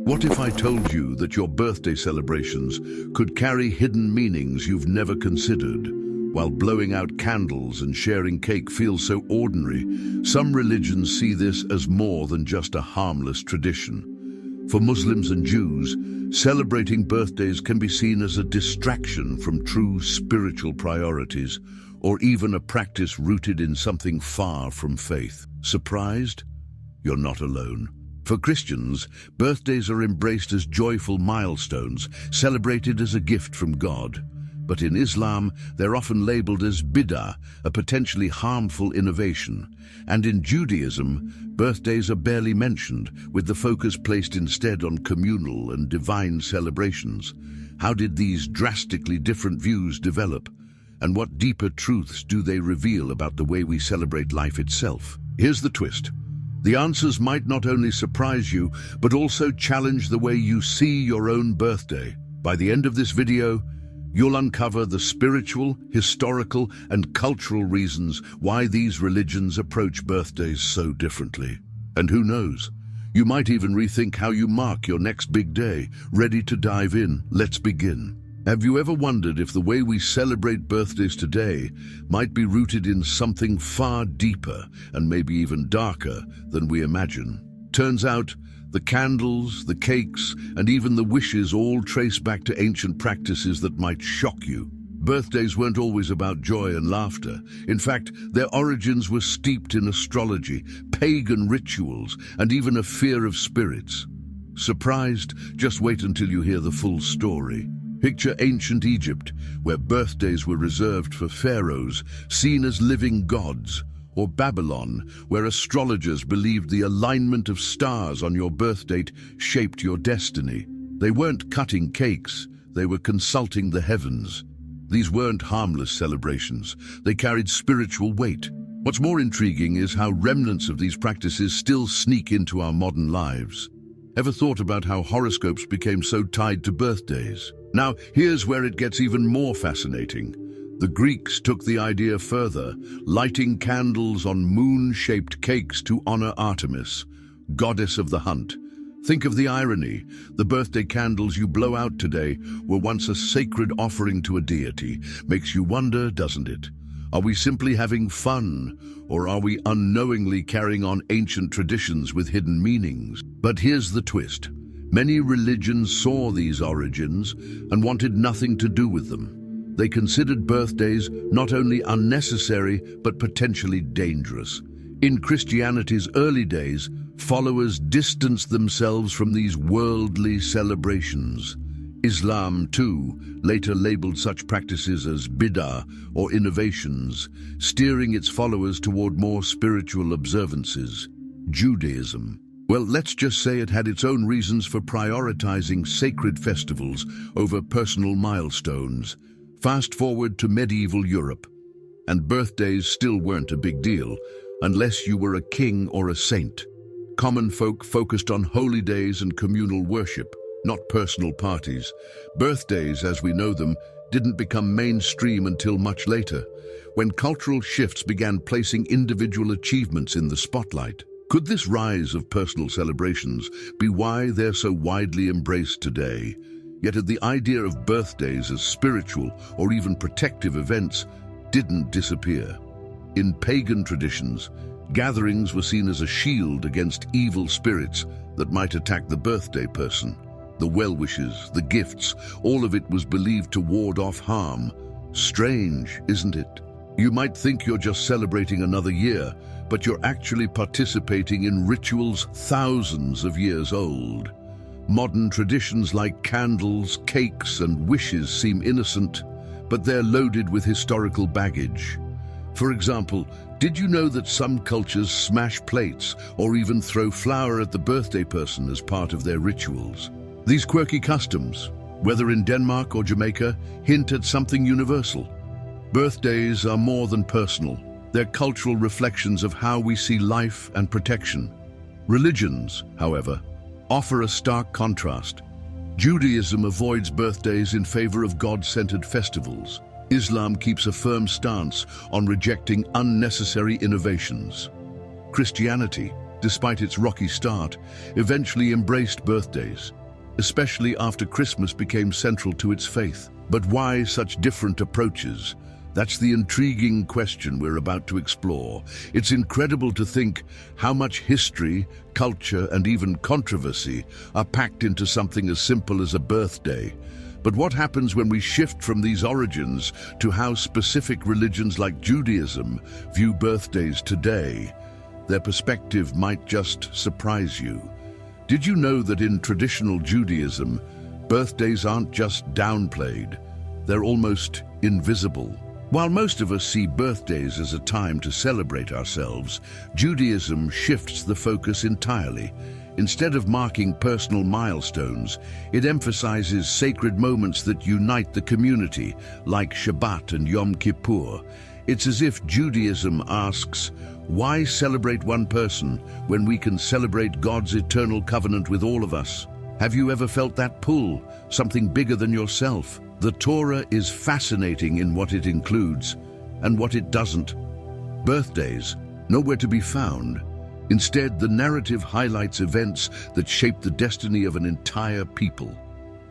What if I told you that your birthday celebrations could carry hidden meanings you've never considered? While blowing out candles and sharing cake feels so ordinary, some religions see this as more than just a harmless tradition. For Muslims and Jews, celebrating birthdays can be seen as a distraction from true spiritual priorities, or even a practice rooted in something far from faith. Surprised? You're not alone. For Christians, birthdays are embraced as joyful milestones, celebrated as a gift from God. But in Islam, they're often labeled as bid'ah, a potentially harmful innovation. And in Judaism, birthdays are barely mentioned, with the focus placed instead on communal and divine celebrations. How did these drastically different views develop? And what deeper truths do they reveal about the way we celebrate life itself? Here's the twist. The answers might not only surprise you, but also challenge the way you see your own birthday. By the end of this video, you'll uncover the spiritual, historical, and cultural reasons why these religions approach birthdays so differently. And who knows, you might even rethink how you mark your next big day. Ready to dive in? Let's begin. Have you ever wondered if the way we celebrate birthdays today might be rooted in something far deeper and maybe even darker than we imagine? Turns out, the candles, the cakes, and even the wishes all trace back to ancient practices that might shock you. Birthdays weren't always about joy and laughter. In fact, their origins were steeped in astrology, pagan rituals, and even a fear of spirits. Surprised? Just wait until you hear the full story. Picture ancient Egypt, where birthdays were reserved for pharaohs, seen as living gods, or Babylon, where astrologers believed the alignment of stars on your birth date shaped your destiny. They weren't cutting cakes, they were consulting the heavens. These weren't harmless celebrations, they carried spiritual weight. What's more intriguing is how remnants of these practices still sneak into our modern lives. Ever thought about how horoscopes became so tied to birthdays? Now, here's where it gets even more fascinating. The Greeks took the idea further, lighting candles on moon-shaped cakes to honor Artemis, goddess of the hunt. Think of the irony. The birthday candles you blow out today were once a sacred offering to a deity. Makes you wonder, doesn't it? Are we simply having fun, or are we unknowingly carrying on ancient traditions with hidden meanings? But here's the twist. Many religions saw these origins and wanted nothing to do with them. They considered birthdays not only unnecessary, but potentially dangerous. In Christianity's early days, followers distanced themselves from these worldly celebrations. Islam, too, later labeled such practices as bid'ah or innovations, steering its followers toward more spiritual observances. Judaism, well, let's just say it had its own reasons for prioritizing sacred festivals over personal milestones. Fast forward to medieval Europe, and birthdays still weren't a big deal, unless you were a king or a saint. Common folk focused on holy days and communal worship, not personal parties. Birthdays, as we know them, didn't become mainstream until much later, when cultural shifts began placing individual achievements in the spotlight. Could this rise of personal celebrations be why they're so widely embraced today? Yet the idea of birthdays as spiritual or even protective events didn't disappear. In pagan traditions, gatherings were seen as a shield against evil spirits that might attack the birthday person. The well-wishes, the gifts, all of it was believed to ward off harm. Strange, isn't it? You might think you're just celebrating another year, but you're actually participating in rituals thousands of years old. Modern traditions like candles, cakes, and wishes seem innocent, but they're loaded with historical baggage. For example, did you know that some cultures smash plates or even throw flour at the birthday person as part of their rituals? These quirky customs, whether in Denmark or Jamaica, hint at something universal. Birthdays are more than personal. They're cultural reflections of how we see life and protection. Religions, however, offer a stark contrast. Judaism avoids birthdays in favor of God-centered festivals. Islam keeps a firm stance on rejecting unnecessary innovations. Christianity, despite its rocky start, eventually embraced birthdays, especially after Christmas became central to its faith. But why such different approaches? That's the intriguing question we're about to explore. It's incredible to think how much history, culture, and even controversy are packed into something as simple as a birthday. But what happens when we shift from these origins to how specific religions like Judaism view birthdays today? Their perspective might just surprise you. Did you know that in traditional Judaism, birthdays aren't just downplayed, they're almost invisible? While most of us see birthdays as a time to celebrate ourselves, Judaism shifts the focus entirely. Instead of marking personal milestones, it emphasizes sacred moments that unite the community, like Shabbat and Yom Kippur. It's as if Judaism asks, why celebrate one person when we can celebrate God's eternal covenant with all of us? Have you ever felt that pull, something bigger than yourself? The Torah is fascinating in what it includes and what it doesn't. Birthdays, nowhere to be found. Instead, the narrative highlights events that shape the destiny of an entire people.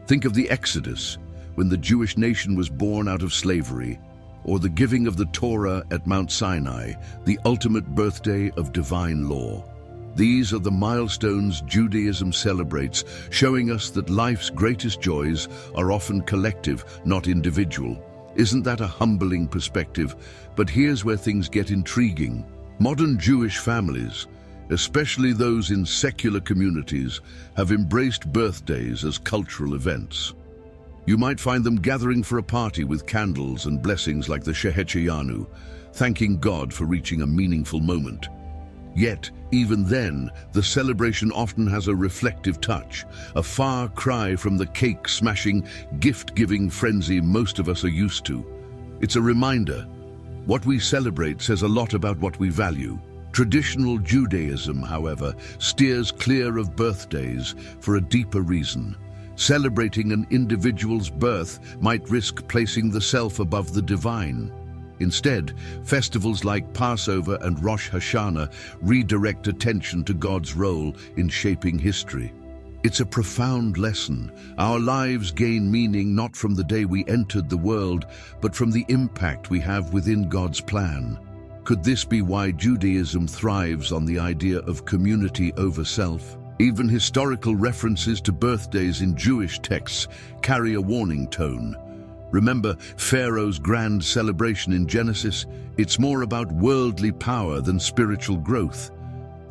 Think of the Exodus, when the Jewish nation was born out of slavery, or the giving of the Torah at Mount Sinai, the ultimate birthday of divine law. These are the milestones Judaism celebrates, showing us that life's greatest joys are often collective, not individual. Isn't that a humbling perspective? But here's where things get intriguing. Modern Jewish families, especially those in secular communities, have embraced birthdays as cultural events. You might find them gathering for a party with candles and blessings like the Shehecheyanu, thanking God for reaching a meaningful moment. Yet, even then, the celebration often has a reflective touch, a far cry from the cake-smashing, gift-giving frenzy most of us are used to. It's a reminder. What we celebrate says a lot about what we value. Traditional Judaism, however, steers clear of birthdays for a deeper reason. Celebrating an individual's birth might risk placing the self above the divine. Instead, festivals like Passover and Rosh Hashanah redirect attention to God's role in shaping history. It's a profound lesson. Our lives gain meaning not from the day we entered the world, but from the impact we have within God's plan. Could this be why Judaism thrives on the idea of community over self? Even historical references to birthdays in Jewish texts carry a warning tone. Remember Pharaoh's grand celebration in Genesis? It's more about worldly power than spiritual growth.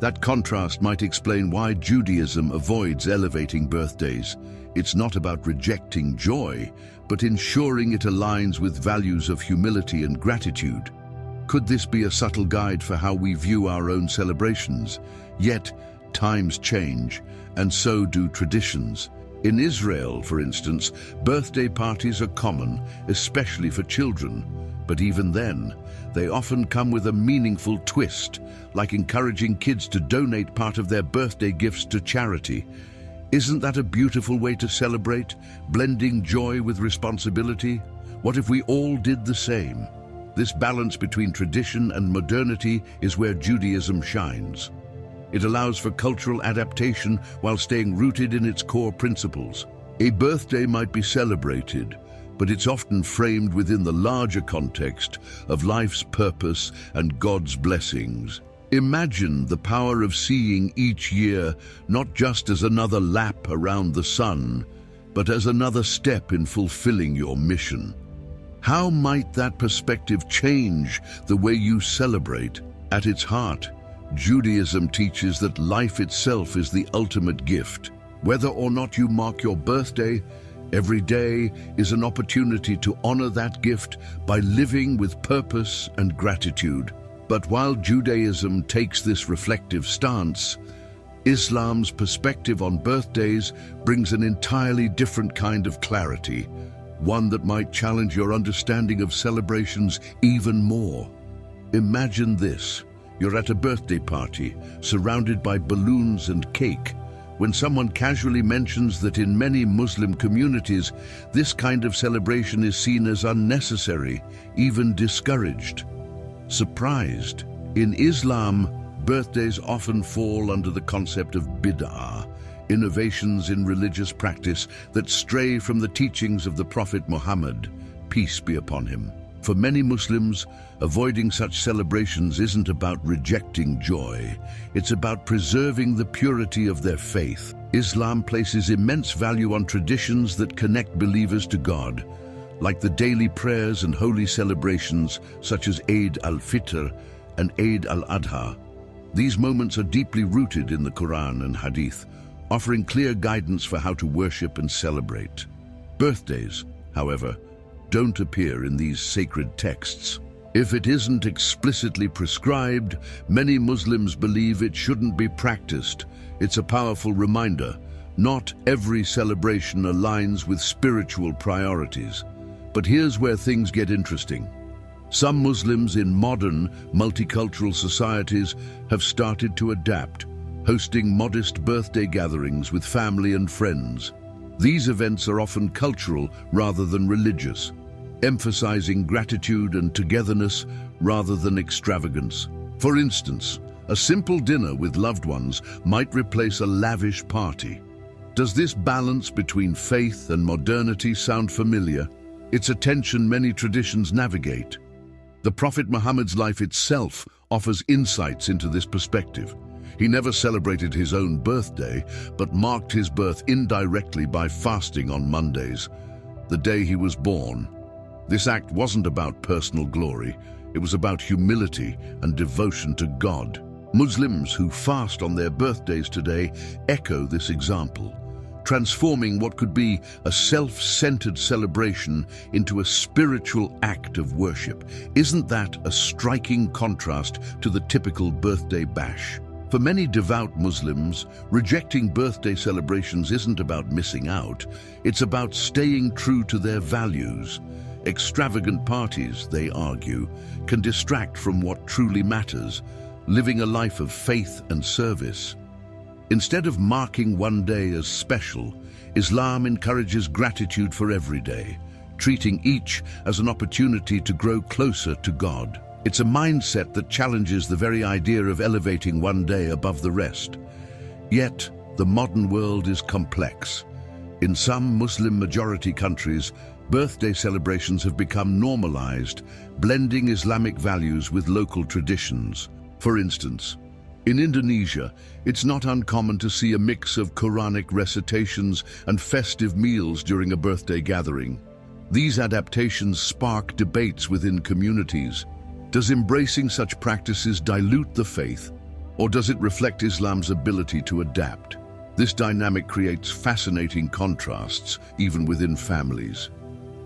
That contrast might explain why Judaism avoids elevating birthdays. It's not about rejecting joy, but ensuring it aligns with values of humility and gratitude. Could this be a subtle guide for how we view our own celebrations? Yet, times change, and so do traditions. In Israel, for instance, birthday parties are common, especially for children. But even then, they often come with a meaningful twist, like encouraging kids to donate part of their birthday gifts to charity. Isn't that a beautiful way to celebrate, blending joy with responsibility? What if we all did the same? This balance between tradition and modernity is where Judaism shines. It allows for cultural adaptation while staying rooted in its core principles. A birthday might be celebrated, but it's often framed within the larger context of life's purpose and God's blessings. Imagine the power of seeing each year not just as another lap around the sun, but as another step in fulfilling your mission. How might that perspective change the way you celebrate? At its heart, Judaism teaches that life itself is the ultimate gift. Whether or not you mark your birthday, every day is an opportunity to honor that gift by living with purpose and gratitude. But while Judaism takes this reflective stance, Islam's perspective on birthdays brings an entirely different kind of clarity, one that might challenge your understanding of celebrations even more. Imagine this. You're at a birthday party, surrounded by balloons and cake, when someone casually mentions that in many Muslim communities, this kind of celebration is seen as unnecessary, even discouraged. Surprised. In Islam, birthdays often fall under the concept of bid'ah, innovations in religious practice that stray from the teachings of the Prophet Muhammad, peace be upon him. For many Muslims, avoiding such celebrations isn't about rejecting joy, it's about preserving the purity of their faith. Islam places immense value on traditions that connect believers to God, like the daily prayers and holy celebrations such as Eid al-Fitr and Eid al-Adha. These moments are deeply rooted in the Quran and Hadith, offering clear guidance for how to worship and celebrate. Birthdays, however, don't appear in these sacred texts. If it isn't explicitly prescribed, many Muslims believe it shouldn't be practiced. It's a powerful reminder. Not every celebration aligns with spiritual priorities. But here's where things get interesting. Some Muslims in modern, multicultural societies have started to adapt, hosting modest birthday gatherings with family and friends. These events are often cultural rather than religious, emphasizing gratitude and togetherness rather than extravagance. For instance, a simple dinner with loved ones might replace a lavish party. Does this balance between faith and modernity sound familiar? It's a tension many traditions navigate. The Prophet Muhammad's life itself offers insights into this perspective. He never celebrated his own birthday, but marked his birth indirectly by fasting on Mondays, the day he was born. This act wasn't about personal glory, it was about humility and devotion to God. Muslims who fast on their birthdays today echo this example, transforming what could be a self-centered celebration into a spiritual act of worship. Isn't that a striking contrast to the typical birthday bash? For many devout Muslims, rejecting birthday celebrations isn't about missing out, it's about staying true to their values. Extravagant parties, they argue, can distract from what truly matters, living a life of faith and service. Instead of marking one day as special, Islam encourages gratitude for every day, treating each as an opportunity to grow closer to God. It's a mindset that challenges the very idea of elevating one day above the rest. Yet, the modern world is complex. In some Muslim-majority countries, birthday celebrations have become normalized, blending Islamic values with local traditions. For instance, in Indonesia, it's not uncommon to see a mix of Quranic recitations and festive meals during a birthday gathering. These adaptations spark debates within communities. Does embracing such practices dilute the faith, or does it reflect Islam's ability to adapt? This dynamic creates fascinating contrasts, even within families.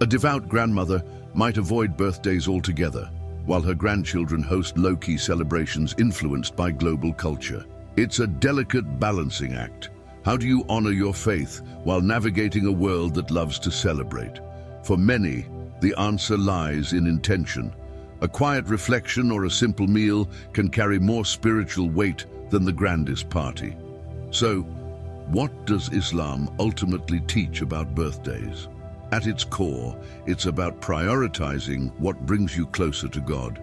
A devout grandmother might avoid birthdays altogether, while her grandchildren host low-key celebrations influenced by global culture. It's a delicate balancing act. How do you honor your faith while navigating a world that loves to celebrate? For many, the answer lies in intention. A quiet reflection or a simple meal can carry more spiritual weight than the grandest party. So, what does Islam ultimately teach about birthdays? At its core, it's about prioritizing what brings you closer to God.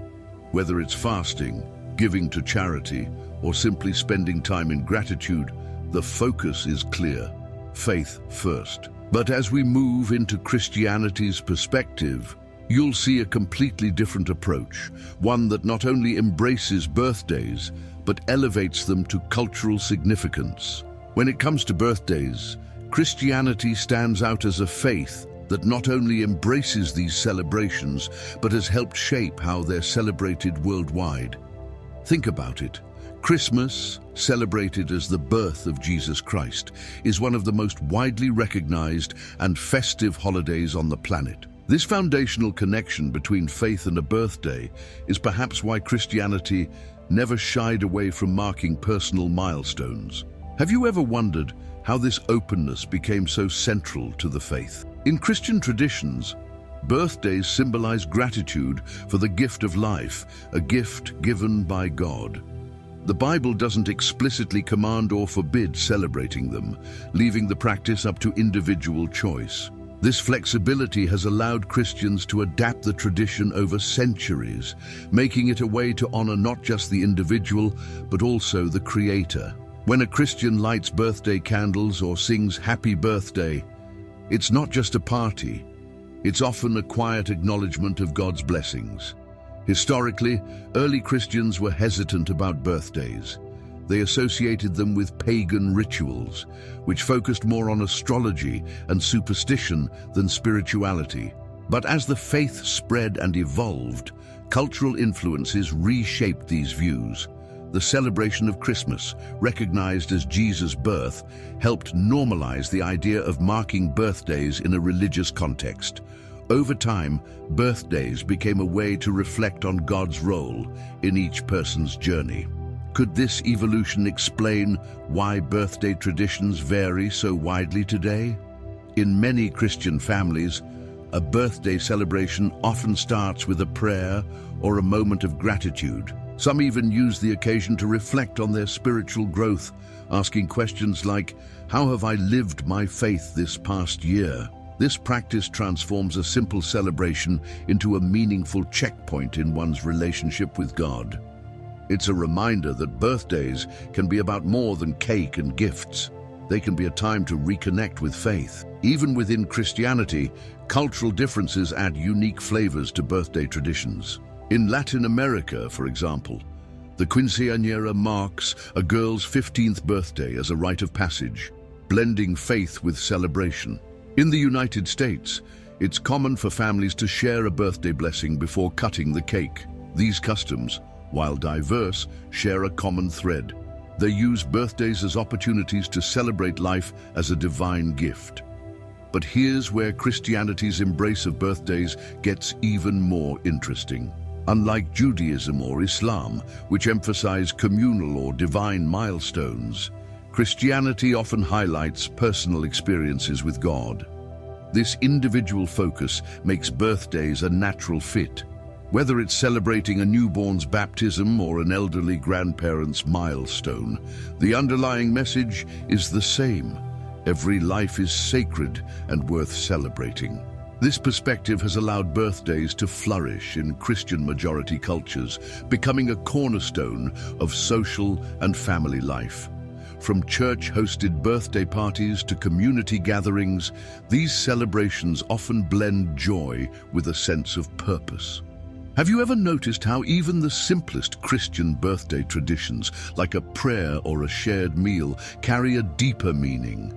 Whether it's fasting, giving to charity, or simply spending time in gratitude, the focus is clear: faith first. But as we move into Christianity's perspective, you'll see a completely different approach, one that not only embraces birthdays, but elevates them to cultural significance. When it comes to birthdays, Christianity stands out as a faith that not only embraces these celebrations, but has helped shape how they're celebrated worldwide. Think about it. Christmas, celebrated as the birth of Jesus Christ, is one of the most widely recognized and festive holidays on the planet. This foundational connection between faith and a birthday is perhaps why Christianity never shied away from marking personal milestones. Have you ever wondered how this openness became so central to the faith? In Christian traditions, birthdays symbolize gratitude for the gift of life, a gift given by God. The Bible doesn't explicitly command or forbid celebrating them, leaving the practice up to individual choice. This flexibility has allowed Christians to adapt the tradition over centuries, making it a way to honor not just the individual, but also the Creator. When a Christian lights birthday candles or sings Happy Birthday, it's not just a party. It's often a quiet acknowledgement of God's blessings. Historically, early Christians were hesitant about birthdays. They associated them with pagan rituals, which focused more on astrology and superstition than spirituality. But as the faith spread and evolved, cultural influences reshaped these views. The celebration of Christmas, recognized as Jesus' birth, helped normalize the idea of marking birthdays in a religious context. Over time, birthdays became a way to reflect on God's role in each person's journey. Could this evolution explain why birthday traditions vary so widely today? In many Christian families, a birthday celebration often starts with a prayer or a moment of gratitude. Some even use the occasion to reflect on their spiritual growth, asking questions like, "How have I lived my faith this past year?" This practice transforms a simple celebration into a meaningful checkpoint in one's relationship with God. It's a reminder that birthdays can be about more than cake and gifts. They can be a time to reconnect with faith. Even within Christianity, cultural differences add unique flavors to birthday traditions. In Latin America, for example, the quinceañera marks a girl's 15th birthday as a rite of passage, blending faith with celebration. In the United States, it's common for families to share a birthday blessing before cutting the cake. These customs, while diverse, share a common thread. They use birthdays as opportunities to celebrate life as a divine gift. But here's where Christianity's embrace of birthdays gets even more interesting. Unlike Judaism or Islam, which emphasize communal or divine milestones, Christianity often highlights personal experiences with God. This individual focus makes birthdays a natural fit. Whether it's celebrating a newborn's baptism or an elderly grandparent's milestone, the underlying message is the same. Every life is sacred and worth celebrating. This perspective has allowed birthdays to flourish in Christian-majority cultures, becoming a cornerstone of social and family life. From church-hosted birthday parties to community gatherings, these celebrations often blend joy with a sense of purpose. Have you ever noticed how even the simplest Christian birthday traditions, like a prayer or a shared meal, carry a deeper meaning?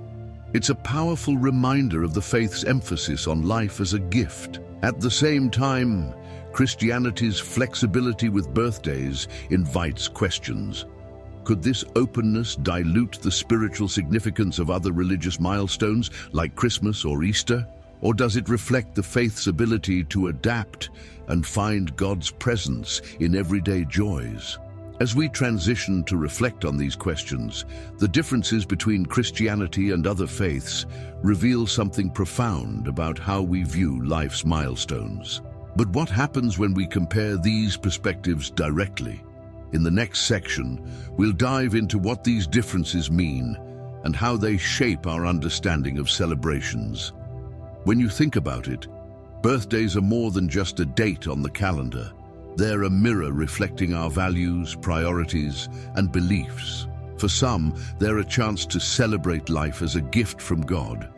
It's a powerful reminder of the faith's emphasis on life as a gift. At the same time, Christianity's flexibility with birthdays invites questions. Could this openness dilute the spiritual significance of other religious milestones, like Christmas or Easter? Or does it reflect the faith's ability to adapt and find God's presence in everyday joys? As we transition to reflect on these questions, the differences between Christianity and other faiths reveal something profound about how we view life's milestones. But what happens when we compare these perspectives directly? In the next section, we'll dive into what these differences mean and how they shape our understanding of celebrations. When you think about it, birthdays are more than just a date on the calendar. They're a mirror reflecting our values, priorities, and beliefs. For some, they're a chance to celebrate life as a gift from God,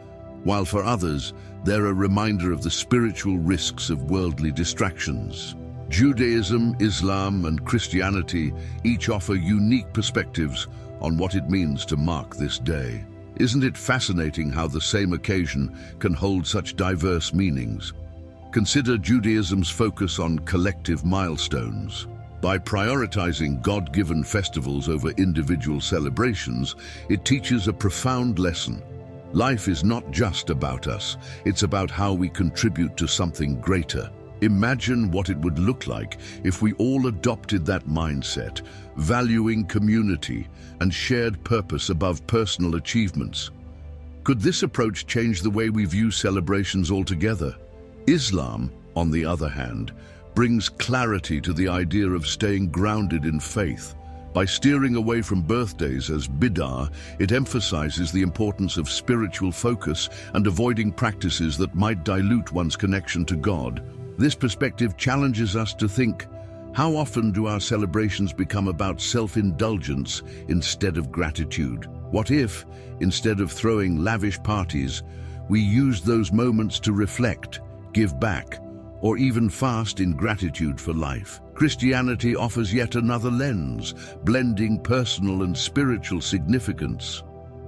while for others, they're a reminder of the spiritual risks of worldly distractions. Judaism, Islam, and Christianity each offer unique perspectives on what it means to mark this day. Isn't it fascinating how the same occasion can hold such diverse meanings? Consider Judaism's focus on collective milestones. By prioritizing God-given festivals over individual celebrations, it teaches a profound lesson. Life is not just about us, it's about how we contribute to something greater. Imagine what it would look like if we all adopted that mindset, valuing community and shared purpose above personal achievements. Could this approach change the way we view celebrations altogether? Islam, on the other hand, brings clarity to the idea of staying grounded in faith, By steering away from birthdays as bid'ah, it emphasizes the importance of spiritual focus and avoiding practices that might dilute one's connection to God. This perspective challenges us to think, how often do our celebrations become about self-indulgence instead of gratitude? What if, instead of throwing lavish parties, we used those moments to reflect, give back, or even fast in gratitude for life? Christianity offers yet another lens, blending personal and spiritual significance.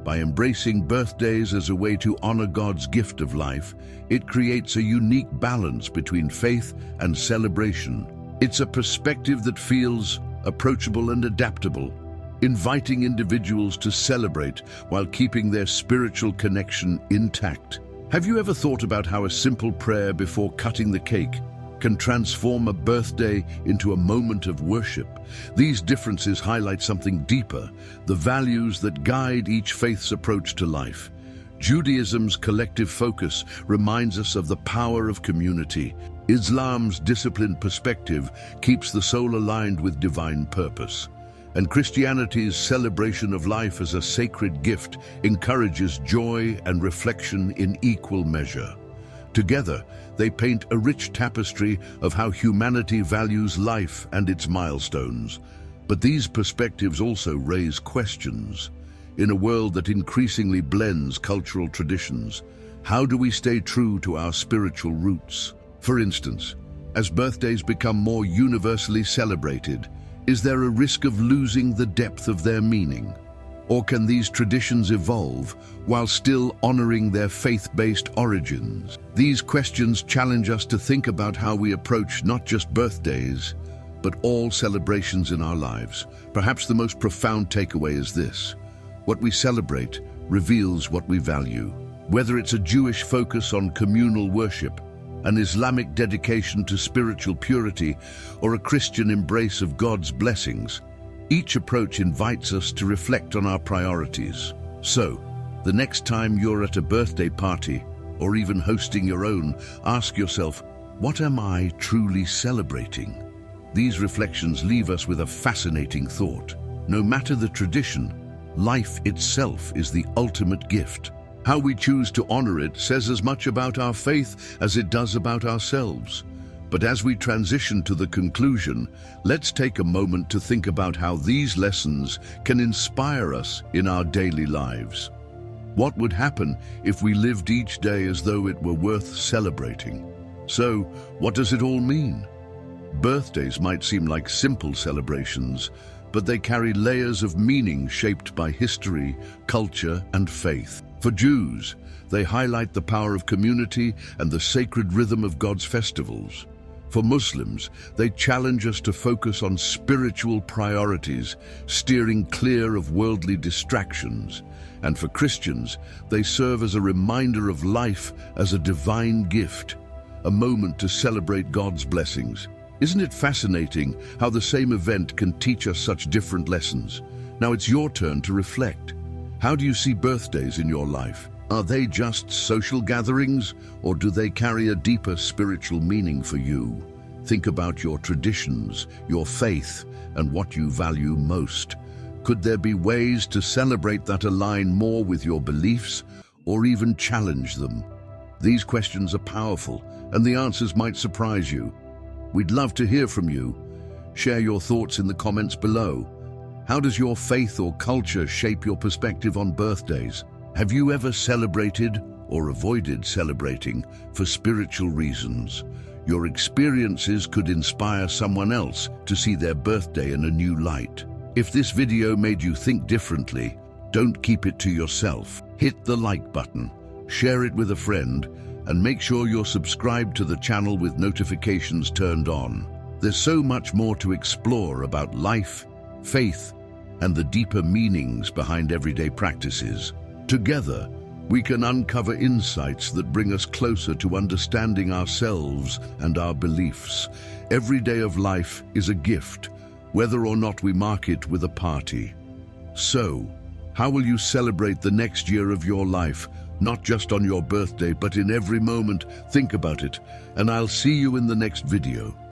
By embracing birthdays as a way to honor God's gift of life, it creates a unique balance between faith and celebration. It's a perspective that feels approachable and adaptable, inviting individuals to celebrate while keeping their spiritual connection intact. Have you ever thought about how a simple prayer before cutting the cake can transform a birthday into a moment of worship? These differences highlight something deeper, the values that guide each faith's approach to life. Judaism's collective focus reminds us of the power of community. Islam's disciplined perspective keeps the soul aligned with divine purpose. And Christianity's celebration of life as a sacred gift encourages joy and reflection in equal measure. Together, they paint a rich tapestry of how humanity values life and its milestones. But these perspectives also raise questions. In a world that increasingly blends cultural traditions, how do we stay true to our spiritual roots? For instance, as birthdays become more universally celebrated, is there a risk of losing the depth of their meaning? Or can these traditions evolve while still honoring their faith-based origins? These questions challenge us to think about how we approach not just birthdays, but all celebrations in our lives. Perhaps the most profound takeaway is this: what we celebrate reveals what we value. Whether it's a Jewish focus on communal worship, an Islamic dedication to spiritual purity, or a Christian embrace of God's blessings, each approach invites us to reflect on our priorities. So, the next time you're at a birthday party, or even hosting your own, ask yourself, what am I truly celebrating? These reflections leave us with a fascinating thought. No matter the tradition, life itself is the ultimate gift. How we choose to honor it says as much about our faith as it does about ourselves. But as we transition to the conclusion, let's take a moment to think about how these lessons can inspire us in our daily lives. What would happen if we lived each day as though it were worth celebrating? So, what does it all mean? Birthdays might seem like simple celebrations, but they carry layers of meaning shaped by history, culture, and faith. For Jews, they highlight the power of community and the sacred rhythm of God's festivals. For Muslims, they challenge us to focus on spiritual priorities, steering clear of worldly distractions. And for Christians, they serve as a reminder of life as a divine gift, a moment to celebrate God's blessings. Isn't it fascinating how the same event can teach us such different lessons? Now it's your turn to reflect. How do you see birthdays in your life? Are they just social gatherings, or do they carry a deeper spiritual meaning for you? Think about your traditions, your faith, and what you value most. Could there be ways to celebrate that align more with your beliefs, or even challenge them? These questions are powerful, and the answers might surprise you. We'd love to hear from you. Share your thoughts in the comments below. How does your faith or culture shape your perspective on birthdays? Have you ever celebrated or avoided celebrating for spiritual reasons? Your experiences could inspire someone else to see their birthday in a new light. If this video made you think differently, don't keep it to yourself. Hit the like button, share it with a friend, and make sure you're subscribed to the channel with notifications turned on. There's so much more to explore about life, faith, and the deeper meanings behind everyday practices. Together, we can uncover insights that bring us closer to understanding ourselves and our beliefs. Every day of life is a gift, whether or not we mark it with a party. So, how will you celebrate the next year of your life? Not just on your birthday, but in every moment. Think about it, and I'll see you in the next video.